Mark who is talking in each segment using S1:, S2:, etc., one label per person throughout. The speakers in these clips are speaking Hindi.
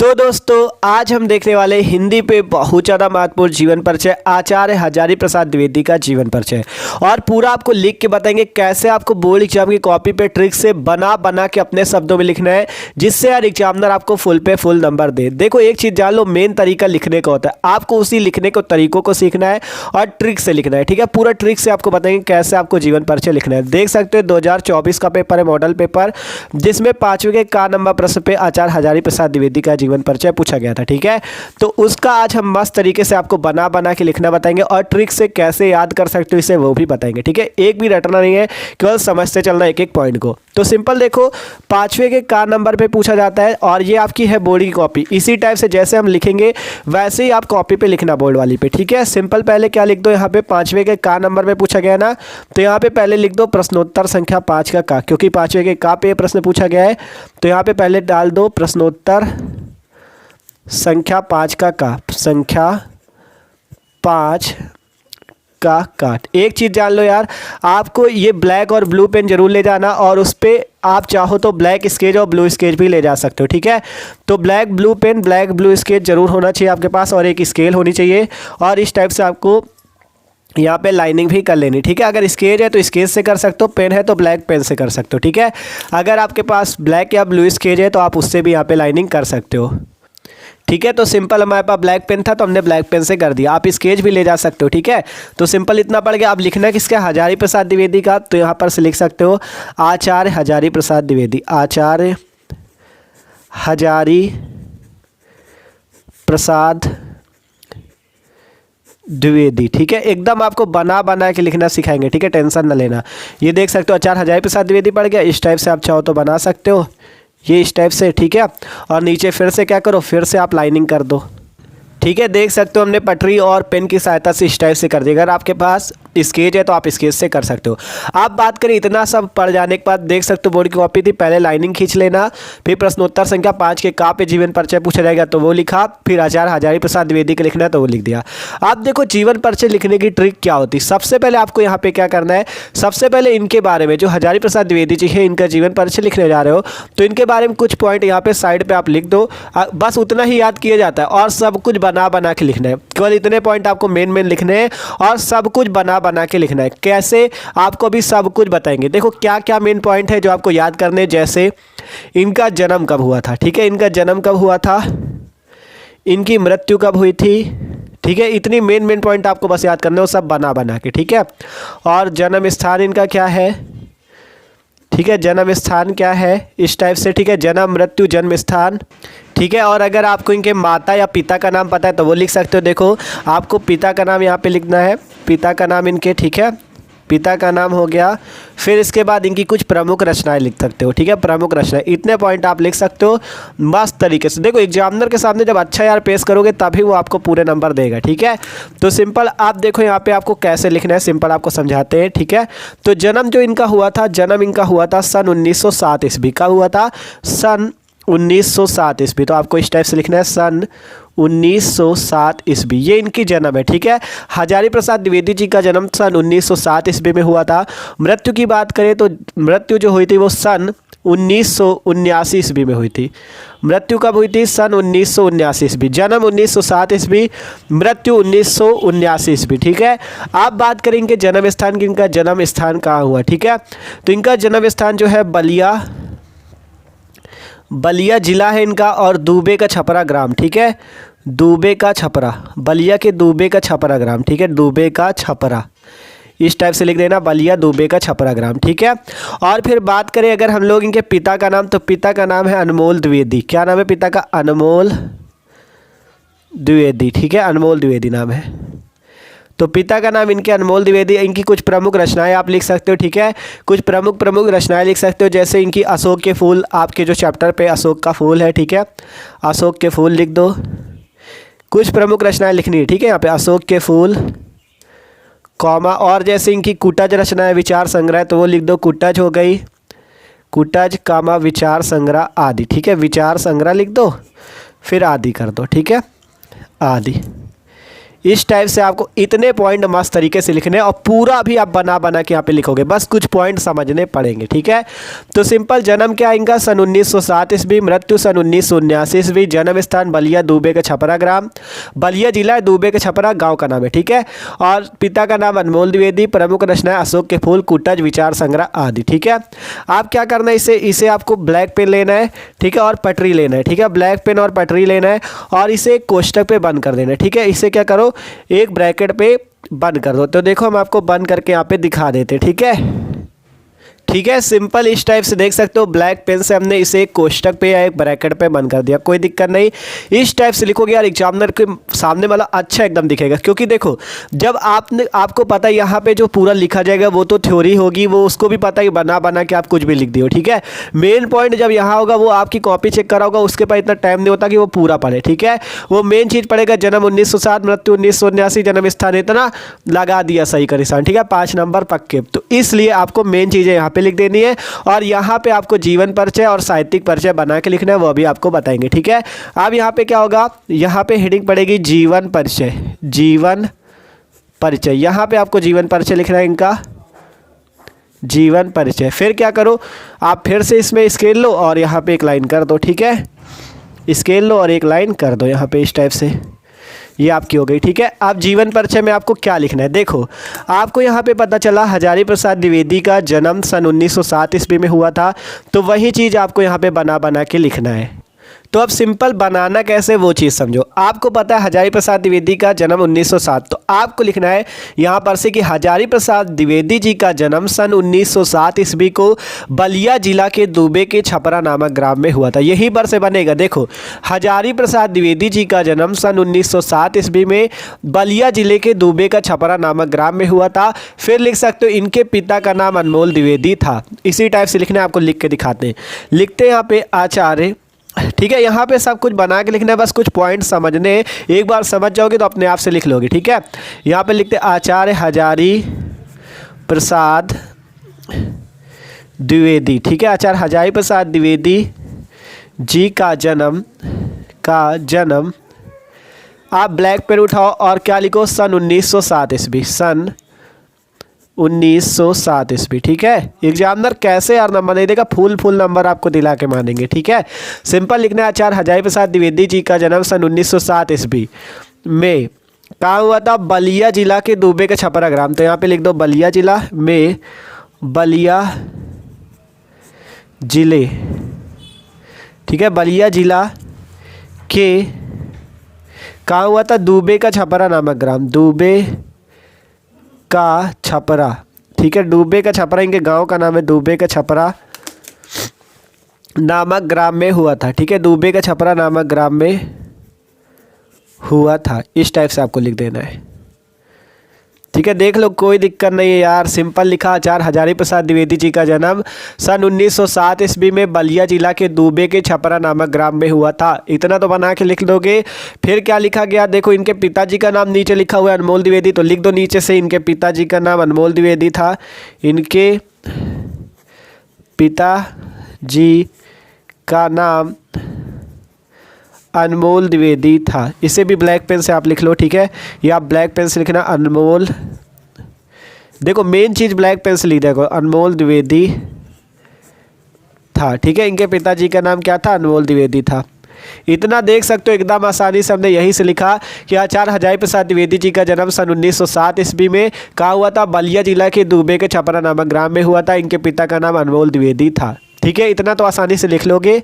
S1: तो दोस्तों आज हम देखने वाले हिंदी पे बहुत ज़्यादा महत्वपूर्ण जीवन परिचय आचार्य हजारी प्रसाद द्विवेदी का जीवन परिचय। और पूरा आपको लिख के बताएंगे कैसे आपको बोर्ड एग्जाम की कॉपी पे ट्रिक से बना के अपने शब्दों में लिखना है, जिससे यार एग्जामिनर आपको फुल पे फुल नंबर दे। देखो एक चीज़ जान लो, मेन तरीका लिखने का होता है, आपको उसी लिखने को तरीकों को सीखना है और ट्रिक से लिखना है। ठीक है, पूरा ट्रिक से आपको बताएंगे कैसे आपको जीवन परिचय लिखना है। देख सकते हो 2024 का पेपर है, मॉडल पेपर, जिसमें 5वें के का नंबर प्रश्न पे आचार्य हजारी प्रसाद द्विवेदी का जीवन परिचय पूछा गया था। ठीक है, तो उसका आज हम मस्त तरीके से आपको बना के लिखना बताएंगे और ट्रिक से कैसे याद कर सकते हो इसे वो भी बताएंगे। ठीक है, एक भी रटना नहीं है, केवल समझते चलना एक एक पॉइंट को। तो सिंपल देखो, 5वें के का नंबर पे पूछा जाता है और ये आपकी है बोर्ड की कॉपी। इसी टाइप से जैसे हम लिखेंगे वैसे ही आप कॉपी पे लिखना, बोर्ड वाली पे। ठीक है, सिंपल पहले क्या लिख दो, यहाँ पे 5वें के का नंबर पे पूछा गया ना, तो यहाँ पे पहले लिख दो प्रश्नोत्तर संख्या 5 का, क्योंकि 5वें के का पे प्रश्न पूछा गया है। तो यहाँ पे पहले डाल दो प्रश्नोत्तर संख्या 5 का, संख्या 5 का काट। एक चीज़ जान लो यार, आपको ये ब्लैक और ब्लू पेन जरूर ले जाना, और उस पर आप चाहो तो ब्लैक स्केच और ब्लू स्केच भी ले जा सकते हो। ठीक है, तो black blue pen, black blue sketch जरूर होना चाहिए आपके पास, और एक स्केल होनी चाहिए। और इस टाइप से आपको यहाँ पे लाइनिंग भी कर लेनी। ठीक है, अगर स्केच है तो स्केच से कर सकते हो, पेन है तो ब्लैक पेन से कर सकते हो। ठीक है, अगर आपके पास ब्लैक या ब्लू स्केच है तो आप उससे भी यहाँ पे लाइनिंग कर सकते हो। ठीक है, तो सिंपल हमारे पास ब्लैक पेन था तो हमने ब्लैक पेन से कर दिया, आप स्केच भी ले जा सकते हो। ठीक है, तो सिंपल इतना पड़ गया। अब लिखना किसका, हजारी प्रसाद द्विवेदी का, तो यहाँ पर से लिख सकते हो आचार्य हजारी प्रसाद द्विवेदी, आचार्य हजारी प्रसाद द्विवेदी। ठीक है, एकदम आपको बना के लिखना सिखाएंगे। ठीक है, टेंशन ना लेना। ये देख सकते हो आचार्य हजारी प्रसाद द्विवेदी पड़ गया। इस टाइप से आप चाहो तो बना सकते हो, ये इस टाइप से। ठीक है, और नीचे फिर से क्या करो, फिर से आप लाइनिंग कर दो। ठीक है, देख सकते हो हमने पटरी और पेन की सहायता से इस टाइप से कर दिया। अगर आपके पास स्केच है तो आप स्केच से कर सकते हो। आप बात करें इतना सब पढ़ जाने के बाद, देख सकते हो बोर्ड की कॉपी थी, पहले लाइनिंग खींच लेना, फिर प्रश्नोत्तर संख्या 5 के का पे जीवन परिचय पूछा जाएगा तो वो लिखा, फिर आचार्य हजारी प्रसाद द्विवेदी का लिखना है तो वो लिख दिया। आप देखो जीवन परिचय लिखने की ट्रिक क्या होती है। सबसे पहले आपको यहाँ पे क्या करना है, सबसे पहले इनके बारे में, जो हजारी प्रसाद द्विवेदी जी है, इनका जीवन परिचय लिखने जा रहे हो तो इनके बारे में कुछ पॉइंट यहाँ पे साइड पे आप लिख दो। बस उतना ही याद किया जाता है और सब कुछ बना के लिखना है। केवल इतने पॉइंट आपको मेन लिखने हैं और सब कुछ बना के लिखना है। कैसे, आपको भी सब कुछ बताएंगे। देखो क्या क्या मेन पॉइंट है जो आपको याद करने हैं। जैसे इनका जन्म कब हुआ था, ठीक है, इनका जन्म कब हुआ था, इनकी मृत्यु कब हुई थी। ठीक है, इतनी मेन पॉइंट आपको बस याद करने हो, सब बना के। ठीक है, और जन्म स्थान इनका क्या है, ठीक है, जन्म स्थान क्या है, इस टाइप से। ठीक है, जन्म मृत्यु जन्म स्थान। ठीक है, और अगर आपको इनके माता या पिता का नाम पता है तो वो लिख सकते हो। देखो आपको पिता का नाम यहाँ पे लिखना है, पिता का नाम इनके, ठीक है, पिता का नाम हो गया। फिर इसके बाद इनकी कुछ प्रमुख रचनाएं लिख सकते हो। ठीक है, प्रमुख रचनाएं, इतने पॉइंट आप लिख सकते हो मस्त तरीके से। देखो एग्जामिनर के सामने जब अच्छा यार पेश करोगे तभी वो आपको पूरे नंबर देगा। ठीक है, तो सिंपल आप देखो यहाँ पे आपको कैसे लिखना है, सिंपल आपको समझाते हैं। ठीक है, तो जन्म जो इनका हुआ था, जन्म इनका हुआ था सन 1907 ईस्वी का हुआ था, सन 1907 ईस्वी। तो आपको इस टाइप से लिखना है सन 1907 ईस्वी, ये इनकी जन्म है। ठीक है, हजारी प्रसाद द्विवेदी जी का जन्म सन 1907 ईस्वी में हुआ था। मृत्यु की बात करें तो मृत्यु जो हुई थी वो सन 1979 ईस्वी में हुई थी। मृत्यु कब हुई थी, सन 1979 ईस्वी। जन्म 1907 ईस्वी, मृत्यु 1979 ईस्वी। ठीक है, आप बात करेंगे जन्म स्थान की, इनका जन्म स्थान कहाँ हुआ। ठीक है, तो इनका जन्म स्थान जो है बलिया जिला है इनका, और दूबे का छपरा ग्राम। ठीक है, दूबे का छपरा, बलिया के दूबे का छपरा ग्राम। ठीक है, दूबे का छपरा, इस टाइप से लिख देना, बलिया दूबे का छपरा ग्राम। ठीक है, और फिर बात करें अगर हम लोग इनके पिता का नाम, तो पिता का नाम है अनमोल द्विवेदी। क्या नाम है पिता का, अनमोल द्विवेदी। ठीक है, अनमोल द्विवेदी नाम है, तो पिता का नाम इनके अनमोल द्विवेदी। इनकी कुछ प्रमुख रचनाएं आप लिख सकते हो। ठीक है, कुछ प्रमुख रचनाएं लिख सकते हो, जैसे इनकी अशोक के फूल, आपके जो चैप्टर पे अशोक का फूल है। ठीक है, अशोक के फूल लिख दो, कुछ प्रमुख रचनाएं लिखनी है। ठीक है, यहाँ पे अशोक के फूल, कॉमा, और जैसे इनकी कुटज रचना है, विचार संग्रह, तो वो लिख दो, कुटज हो गई, कुटज कामा विचार संग्रह आदि। ठीक है, विचार संग्रह लिख दो, फिर आदि कर दो। ठीक है, आदि, इस टाइप से आपको इतने पॉइंट मस्त तरीके से लिखने हैं और पूरा भी आप बना बना के यहाँ पे लिखोगे, बस कुछ पॉइंट समझने पड़ेंगे, ठीक है। तो सिंपल जन्म क्या आएगा, सन 1907 ईस्वी, मृत्यु सन 1979 ईस्वी, जन्म स्थान बलिया दूबे का छपरा ग्राम, बलिया जिला दूबे का छपरा गाँव का नाम है, ठीक है। और पिता का नाम अनमोल द्विवेदी, प्रमुख रचनाएं अशोक के फूल, कुटज, विचार संग्रह आदि, ठीक है। आप क्या करना है, इसे आपको ब्लैक पेन लेना है, ठीक है, और पटरी लेना है, ठीक है। ब्लैक पेन और पटरी लेना है और इसे एक कोष्टक पे बंद कर देना है, ठीक है। इसे क्या करो, एक ब्रैकेट पे बंद कर दो। तो देखो हम आपको बंद करके यहाँ पे दिखा देते, ठीक है, ठीक है। सिंपल इस टाइप से देख सकते हो, ब्लैक पेन से हमने इसे एक कोष्टक पे या एक ब्रैकेट पे बंद कर दिया, कोई दिक्कत नहीं। इस टाइप से लिखोगे यार, एग्जामिनर के सामने वाला अच्छा एकदम दिखेगा, क्योंकि देखो जब आपको पता है यहाँ पे जो पूरा लिखा जाएगा वो तो थ्योरी होगी, वो उसको भी पता है बना बना के आप कुछ भी लिख दियो, ठीक है। मेन पॉइंट जब यहाँ होगा वो आपकी कॉपी चेक करा होगा, उसके पास इतना टाइम नहीं होता कि वो पूरा पढ़े, ठीक है। वो मेन चीज़ पड़ेगा, जन्म 1907, मृत्यु 1979, जन्म स्थान इतना लगा दिया सही का निशान, ठीक है, 5 नंबर पक्के। तो इसलिए आपको मेन चीज़ें यहाँ पे लिख देनी है और यहाँ पे आपको जीवन परिचय और साहित्यिक परिचय बना के लिखना है, वो भी आपको बताएंगे, ठीक है। अब यहाँ पे क्या होगा, यहाँ पे हेडिंग पड़ेगी जीवन परिचय, जीवन परिचय, यहाँ पे आपको जीवन परिचय लिखना है, इनका जीवन परिचय। फिर क्या करो, आप फिर से इसमें स्केल लो और यहाँ पे एक लाइन कर दो, ठीक है, स्केल लो और एक लाइन कर दो यहाँ पे इस टाइप से, ये आपकी हो गई, ठीक है। अब जीवन परिचय में आपको क्या लिखना है, देखो आपको यहाँ पे पता चला हजारी प्रसाद द्विवेदी का जन्म सन 1907 ईस्वी में हुआ था, तो वही चीज़ आपको यहाँ पे बना बना के लिखना है। तो अब सिंपल बनाना कैसे वो चीज़ समझो। आपको पता है हजारी प्रसाद द्विवेदी का जन्म 1907, तो आपको लिखना है यहाँ पर से कि हजारी प्रसाद द्विवेदी जी का जन्म सन 1907 ईस्वी को बलिया जिला के दूबे के छपरा नामक ग्राम में हुआ था, यही पर से बनेगा। देखो हजारी प्रसाद द्विवेदी जी का जन्म सन 1907 ईस्वी में बलिया जिले के दूबे का छपरा नामक ग्राम में हुआ था। फिर लिख सकते हो इनके पिता का नाम अनमोल द्विवेदी था, इसी टाइप से लिखना है, आपको लिख के दिखाते हैं। लिखते हैं यहाँ पे आचार्य, ठीक है, यहाँ पे सब कुछ बना के लिखना है, बस कुछ पॉइंट समझने, एक बार समझ जाओगे तो अपने आप से लिख लोगे, ठीक है। यहाँ पे लिखते आचार्य हजारी प्रसाद द्विवेदी, ठीक है, आचार्य हजारी प्रसाद द्विवेदी जी का जन्म आप ब्लैक पेन उठाओ और क्या लिखो, सन 1907 ईस्वी, सन 1907 ईस्वी, ठीक है। एग्जामिनर कैसे यार नंबर नहीं देगा, फुल नंबर आपको दिला के मानेंगे, ठीक है। सिंपल लिखना है, आचार्य हजारी प्रसाद द्विवेदी जी का जन्म सन 1907 ईस्वी में कहाँ हुआ था, बलिया जिला के दूबे के छपरा ग्राम। तो यहाँ पे लिख दो बलिया जिला में, बलिया जिले, ठीक है, बलिया जिला के कहाँ हुआ था, दूबे का छपरा नामक ग्राम, दूबे का छपरा, ठीक है, डूबे का छपरा इनके गांव का नाम है, डूबे का छपरा नामक ग्राम में हुआ था, ठीक है, डूबे का छपरा नामक ग्राम में हुआ था, इस टाइप से आपको लिख देना है, ठीक है। देख लो कोई दिक्कत नहीं है यार, सिंपल लिखा, आचार्य हजारी प्रसाद द्विवेदी जी का जन्म सन 1907 ईस्वी में बलिया जिला के दूबे के छपरा नामक ग्राम में हुआ था, इतना तो बना के लिख दोगे। फिर क्या लिखा गया, देखो इनके पिताजी का नाम नीचे लिखा हुआ है अनमोल द्विवेदी, तो लिख दो नीचे से इनके पिताजी का नाम अनमोल द्विवेदी था, इनके पिताजी का नाम अनमोल द्विवेदी था, इसे भी ब्लैक पेन से आप लिख लो, ठीक है, या आप ब्लैक पेन से लिखना अनमोल, देखो मेन चीज़ ब्लैक पेन से लिख देखो, अनमोल द्विवेदी था, ठीक है। इनके पिताजी का नाम क्या था, अनमोल द्विवेदी था। इतना देख सकते हो एकदम आसानी से हमने यहीं से लिखा कि आचार्य हजारी प्रसाद द्विवेदी जी का जन्म सन 1907 ईस्वी में कहाँ हुआ था, बलिया जिला के दूबे के छपरा नामक ग्राम में हुआ था, इनके पिता का नाम अनमोल द्विवेदी था, ठीक है। इतना तो आसानी से लिख लोगे,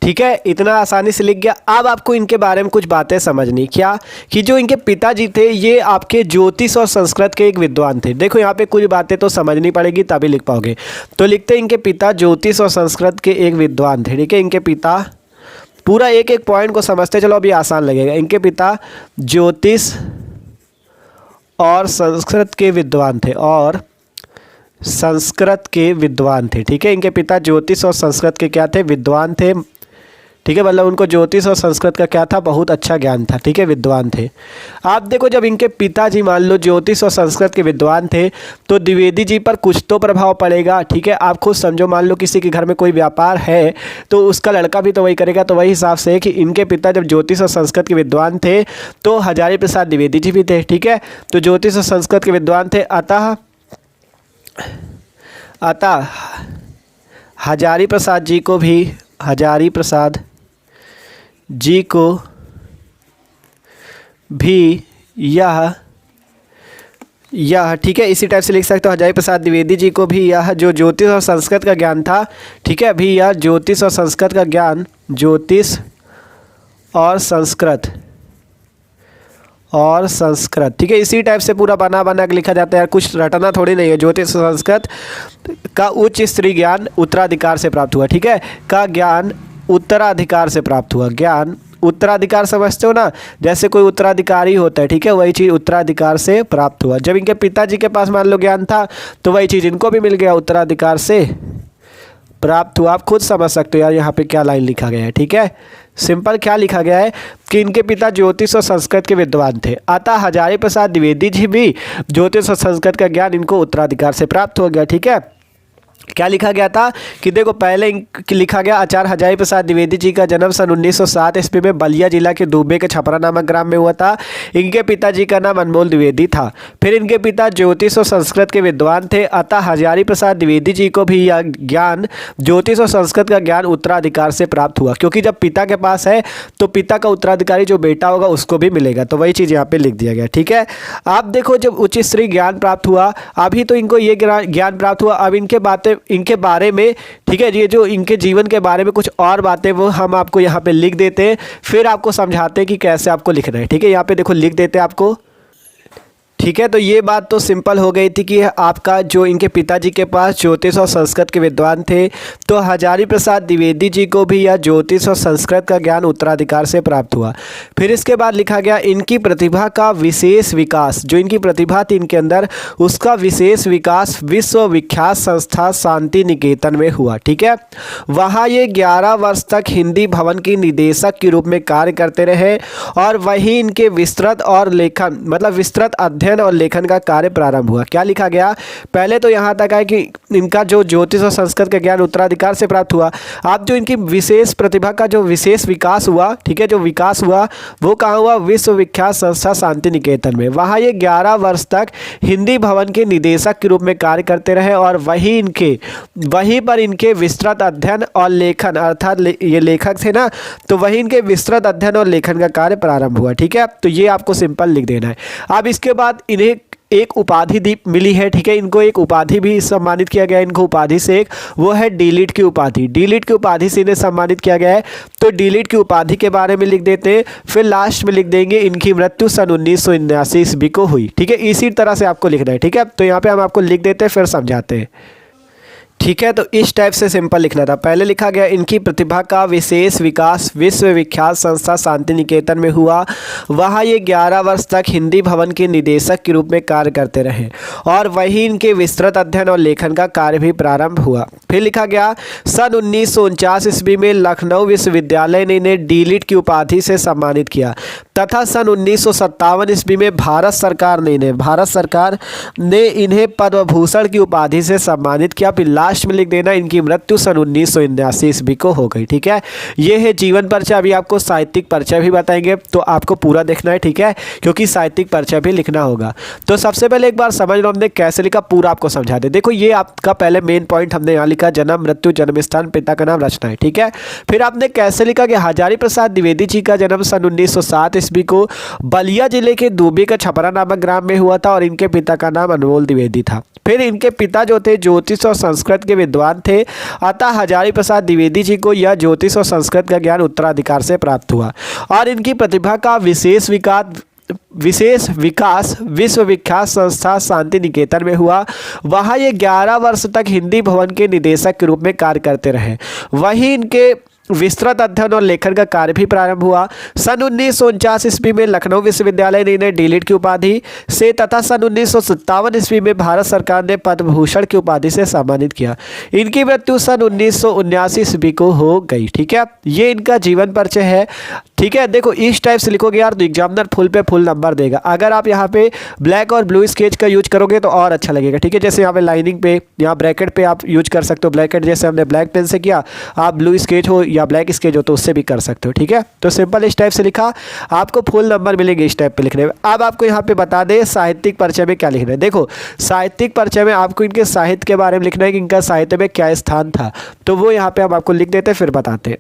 S1: ठीक है, इतना आसानी से लिख गया। अब आपको इनके बारे में कुछ बातें समझनी, क्या कि जो इनके पिताजी थे ये आपके ज्योतिष और संस्कृत के एक विद्वान थे। देखो यहाँ पे कुछ बातें तो समझनी पड़ेगी तभी लिख पाओगे। तो लिखते हैं इनके पिता ज्योतिष और संस्कृत के एक विद्वान थे, ठीक है। इनके पिता, पूरा एक एक पॉइंट को समझते चलो, अभी आसान लगेगा। इनके पिता ज्योतिष और संस्कृत के विद्वान थे, और संस्कृत के विद्वान थे, ठीक है। इनके पिता ज्योतिष और संस्कृत के क्या थे, विद्वान थे, ठीक है, मतलब उनको ज्योतिष और संस्कृत का क्या था, बहुत अच्छा ज्ञान था, ठीक है, विद्वान थे। आप देखो जब इनके पिताजी मान लो ज्योतिष और संस्कृत के विद्वान थे तो द्विवेदी जी पर कुछ तो प्रभाव पड़ेगा, ठीक है। आप खुद समझो, मान लो किसी के घर में कोई व्यापार है तो उसका लड़का भी तो वही करेगा, तो वही हिसाब से कि इनके पिता जब ज्योतिष और संस्कृत के विद्वान थे तो हजारी प्रसाद द्विवेदी जी भी थे, ठीक है। तो ज्योतिष और संस्कृत के विद्वान थे, अतः हजारी प्रसाद जी को भी यह ठीक है, इसी टाइप से लिख सकते हो, हजारी प्रसाद द्विवेदी जी को भी यह जो ज्योतिष और संस्कृत का ज्ञान था, ठीक है, अभी यह ज्योतिष और संस्कृत का ज्ञान, ज्योतिष और संस्कृत, ठीक है, इसी टाइप से पूरा बना के लिखा जाता है, कुछ रटना थोड़ी नहीं है। ज्योतिष और संस्कृत का उच्च स्तरीय ज्ञान उत्तराधिकार से प्राप्त हुआ, ठीक है, का ज्ञान उत्तराधिकार से प्राप्त हुआ। ज्ञान उत्तराधिकार समझते हो ना, जैसे कोई उत्तराधिकारी होता है, ठीक है, वही चीज़ उत्तराधिकार से प्राप्त हुआ। जब इनके पिताजी के पास मान लो ज्ञान था तो वही चीज़ इनको भी मिल गया, उत्तराधिकार से प्राप्त हुआ। आप खुद समझ सकते हो यार यहाँ पे क्या लाइन लिखा गया है, ठीक है, सिंपल क्या लिखा गया है कि इनके पिता ज्योतिष और संस्कृत के विद्वान थे, अतः हजारी प्रसाद द्विवेदी जी भी ज्योतिष और संस्कृत का ज्ञान इनको उत्तराधिकार से प्राप्त हो गया, ठीक है। क्या लिखा गया था कि देखो पहले लिखा गया आचार्य हजारी प्रसाद द्विवेदी जी का जन्म सन 1907 ईस्वी में बलिया जिला के दुबे के छपरा नामक ग्राम में हुआ था। इनके पिताजी का नाम अनमोल द्विवेदी था। फिर इनके पिता ज्योतिष और संस्कृत के विद्वान थे, अतः हजारी प्रसाद द्विवेदी जी को भी यह ज्ञान, ज्योतिष और संस्कृत का ज्ञान उत्तराधिकार से प्राप्त हुआ, क्योंकि जब पिता के पास है तो पिता का उत्तराधिकारी जो बेटा होगा उसको भी मिलेगा, तो वही चीज़ यहाँ पे लिख दिया गया, ठीक है। आप देखो जब उच्च स्तरीय ज्ञान प्राप्त हुआ, अभी तो इनको ये ज्ञान प्राप्त हुआ, अब इनके बारे में, ठीक है, ये जो इनके जीवन के बारे में कुछ और बातें वो हम आपको यहाँ पे लिख देते हैं, फिर आपको समझाते हैं कि कैसे आपको लिखना है, ठीक है। यहाँ पे देखो लिख देते हैं आपको, ठीक है। तो ये बात तो सिंपल हो गई थी कि आपका जो इनके पिताजी के पास ज्योतिष और संस्कृत के विद्वान थे, तो हजारी प्रसाद द्विवेदी जी को भी यह ज्योतिष और संस्कृत का ज्ञान उत्तराधिकार से प्राप्त हुआ। फिर इसके बाद लिखा गया इनकी प्रतिभा का विशेष विकास, जो इनकी प्रतिभा थी इनके अंदर, उसका विशेष विकास विश्वविख्यात संस्था शांति निकेतन में हुआ, ठीक है। वहाँ ये 11 वर्ष तक हिंदी भवन की निदेशक के रूप में कार्य करते रहे और वहीं इनके विस्तृत और लेखन मतलब विस्तृत अध्ययन और लेखन का कार्य प्रारंभ हुआ। क्या लिखा गया, पहले तो यहाँ तक है कि इनका जो ज्योतिष और संस्कृत का ज्ञान उत्तराधिकार से प्राप्त हुआ। अब जो इनकी विशेष प्रतिभा का जो विशेष विकास हुआ, ठीक है, जो विकास हुआ वो कहाँ हुआ, विश्वविख्यात संस्था शांति निकेतन में। वहाँ ये 11 वर्ष तक हिंदी भवन के निदेशक के रूप में कार्य करते रहे और वहीं पर इनके विस्तृत अध्ययन और लेखन, अर्थात ये लेखक थे ना, तो वहीं इनके विस्तृत अध्ययन और लेखन का कार्य प्रारंभ हुआ, ठीक है। तो ये आपको सिंपल लिख देना है। अब इसके बाद इन्हें एक उपाधि दी मिली है, ठीक है, इनको एक उपाधि भी सम्मानित किया गया है, इनको उपाधि से एक, वो है डीलिट की उपाधि। डीलिट की उपाधि से इन्हें सम्मानित किया गया है, तो डीलिट की उपाधि के बारे में लिख देते हैं। फिर लास्ट में लिख देंगे इनकी मृत्यु सन 1979 ईस्वी को हुई, ठीक है। इसी तरह से आपको लिखना है, ठीक है। तो यहाँ पे हम आपको लिख देते हैं फिर समझाते हैं, ठीक है। तो इस टाइप से सिंपल लिखना था। पहले लिखा गया इनकी प्रतिभा का विशेष विकास विश्वविख्यात संस्था शांति निकेतन में हुआ। वहाँ ये 11 वर्ष तक हिंदी भवन के निदेशक के रूप में कार्य करते रहे और वहीं इनके विस्तृत अध्ययन और लेखन का कार्य भी प्रारंभ हुआ। फिर लिखा गया सन 1949 ईस्वी में लखनऊ विश्वविद्यालय ने इन्हें डीलिट की उपाधि से सम्मानित किया तथा सन 1957 ईस्वी में भारत सरकार ने इन्हें पद्म भूषण की उपाधि से सम्मानित किया। फिर लास्ट में लिख देना इनकी मृत्यु सन 1979 ईस्वी को हो गई, ठीक है। ये है जीवन परिचय। अभी आपको साहित्यिक परिचय भी बताएंगे, तो आपको पूरा देखना है, ठीक है, क्योंकि साहित्यिक परिचय भी लिखना होगा। तो सबसे पहले एक बार समझ लो हमने कैसे लिखा, पूरा आपको समझा दे। देखो ये आपका पहले मेन पॉइंट हमने यहाँ लिखा, जन्म मृत्यु जन्म स्थान पिता का नाम रचना है, ठीक है। फिर आपने कैसे लिखा कि हजारी प्रसाद द्विवेदी जी का जन्म सन 1907 ईस्वी को बलिया जिले के दुबे का छपरा नामक ग्राम में हुआ था और इनके पिता का नाम अनमोल द्विवेदी था। फिर इनके पिता जो थे ज्योतिष और संस्कृत के विद्वान थे, अतः हजारी प्रसाद द्विवेदी जी को यह ज्योतिष और संस्कृत का ज्ञान उत्तराधिकार से प्राप्त हुआ और इनकी प्रतिभा का विशेष विकास विश्वविख्यात संस्था शांति निकेतन में हुआ। वहाँ ये 11 वर्ष तक हिंदी भवन के निदेशक के रूप में कार्य करते रहे। वहीं इनके विस्तृत अध्ययन और लेखन का कार्य भी प्रारंभ हुआ। सन 1949 ईस्वी में लखनऊ विश्वविद्यालय ने इन्हें डीलिट की उपाधि से तथा सन 1957 ईस्वी में भारत सरकार ने पद्म भूषण की उपाधि से सम्मानित किया। इनकी मृत्यु सन 1979 ईस्वी को हो गई। ठीक है, ये इनका जीवन परिचय है। ठीक है, देखो इस टाइप से लिखोगे यार तो एग्जामिनर फुल पे फुल नंबर देगा। अगर आप यहाँ पे ब्लैक और ब्लू स्केच का यूज करोगे तो और अच्छा लगेगा। ठीक है, जैसे यहाँ पे लाइनिंग पे, यहाँ ब्रैकेट पे आप यूज कर सकते हो ब्लैकेट, जैसे हमने ब्लैक पेन से किया, आप ब्लू स्केच हो या ब्लैक स्केच हो तो उससे भी कर सकते हो। ठीक है, तो सिंपल इस टाइप से लिखा, आपको फुल नंबर मिलेंगे इस टाइप पे लिखने में। अब आपको यहाँ पे बता दें साहित्यिक परिचय में क्या लिखना है। देखो साहित्यिक परिचय में आपको इनके साहित्य के बारे में लिखना है कि इनका साहित्य में क्या स्थान था, तो वो यहाँ पे हम आपको लिख देते हैं फिर बताते हैं।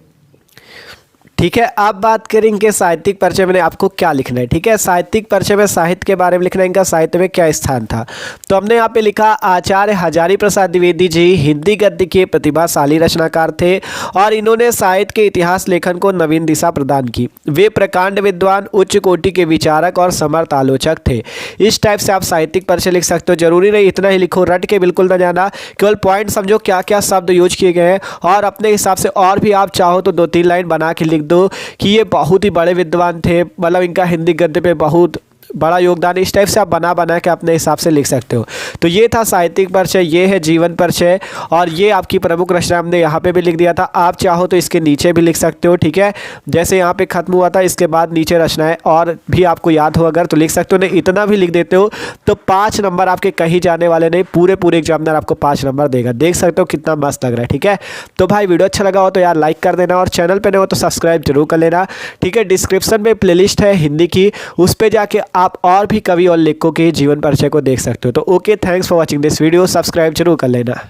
S1: ठीक है, अब बात करें इनके साहित्यिक परिचय में आपको क्या लिखना है। ठीक है, साहित्यिक परिचय में साहित्य के बारे में लिखना है, इनका साहित्य में क्या स्थान था। तो हमने यहाँ पे लिखा आचार्य हजारी प्रसाद द्विवेदी जी हिंदी गद्य के प्रतिभाशाली रचनाकार थे और इन्होंने साहित्य के इतिहास लेखन को नवीन दिशा प्रदान की। वे प्रकांड विद्वान, उच्च कोटि के विचारक और समर्थ आलोचक थे। इस टाइप से आप साहित्यिक परिचय लिख सकते हो। जरूरी नहीं इतना ही लिखो, रट के बिल्कुल न जाना, केवल पॉइंट समझो क्या क्या शब्द यूज किए गए हैं और अपने हिसाब से और भी आप चाहो तो 2-3 लाइन बना के लिख दो कि ये बहुत ही बड़े विद्वान थे, मतलब इनका हिंदी गद्य पे बहुत बड़ा योगदान। इस टाइप से आप बना के अपने हिसाब से लिख सकते हो। तो ये था साहित्यिक परिचय, ये है जीवन परिचय और ये आपकी प्रमुख रचना हमने यहाँ पे भी लिख दिया था। आप चाहो तो इसके नीचे भी लिख सकते हो। ठीक है, जैसे यहाँ पे खत्म हुआ था इसके बाद नीचे रचनाएं और भी आपको याद हो अगर तो लिख सकते हो, नहीं इतना भी लिख देते हो तो 5 नंबर आपके कहीं जाने वाले नहीं, पूरे एग्जामिनर आपको 5 नंबर देगा। देख सकते हो कितना मस्त लग रहा है। ठीक है, तो भाई वीडियो अच्छा लगा हो तो यार लाइक कर देना और चैनल पर नहीं हो तो सब्सक्राइब जरूर कर लेना। ठीक है, डिस्क्रिप्शन में प्लेलिस्ट है हिंदी की, उस पर जाके आप और भी कवि और लेखकों के जीवन परिचय को देख सकते हो। तो okay, thanks for watching this video, subscribe जरूर कर लेना।